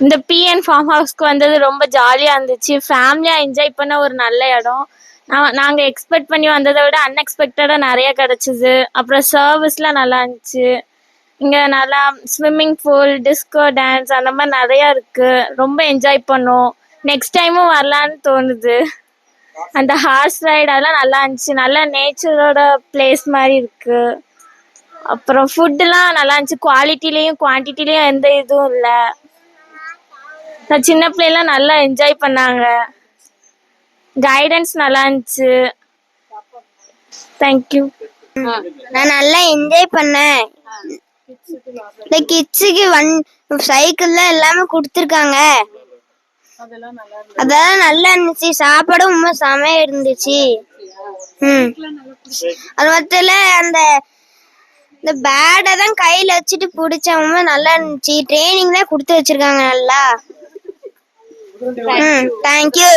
இந்த PN form ஹவுஸ்க்கு வந்தது ரொம்ப ஜாலியாக இருந்துச்சு. ஃபேமிலியாக என்ஜாய் பண்ண ஒரு நல்ல இடம். நாங்கள் எக்ஸ்பெக்ட் பண்ணி வந்ததை விட அன்எக்ஸ்பெக்டடாக நிறைய கிடச்சிது. அப்புறம் சர்வீஸ்லாம் நல்லா இருந்துச்சு. இங்கே நல்லா ஸ்விம்மிங் பூல், டிஸ்கோ டான்ஸ் அந்த மாதிரி நிறையா இருக்குது. ரொம்ப என்ஜாய் பண்ணோம். நெக்ஸ்ட் டைமும் வரலான்னு தோணுது. அந்த ஹார்ஸ் ரைட் அதெல்லாம் நல்லா இருந்துச்சு. நல்லா நேச்சரோட பிளேஸ் மாதிரி இருக்குது. அப்புறம் ஃபுட்டுலாம் நல்லா இருந்துச்சு. குவாலிட்டிலையும் குவான்டிட்டிலையும் எந்த இதுவும் இல்லை. நான் சின்ன பிள்ளைலாம் நல்லா என்ஜாய் பண்ணாங்க. கைடன்ஸ் நல்லா இருந்துச்சு. தேங்க்யூ. நான் நல்லா என்ஜாய் பண்ணேன். இந்த கிட்ஸுக்கு சைக்கிள்ல எல்லாமே கொடுத்துருக்காங்க. அதெல்லாம் நல்லா இருந்துச்சு. சாப்பாடும் ரொம்ப செமையா இருந்துச்சு. அது மொத்தத்துல இந்த பேடை தான் கையில வச்சுட்டு பிடிச்சவங்க நல்லா இருந்துச்சு. ட்ரைனிங் தான் கொடுத்து வச்சிருக்காங்க நல்லா. தேங்க்யூ.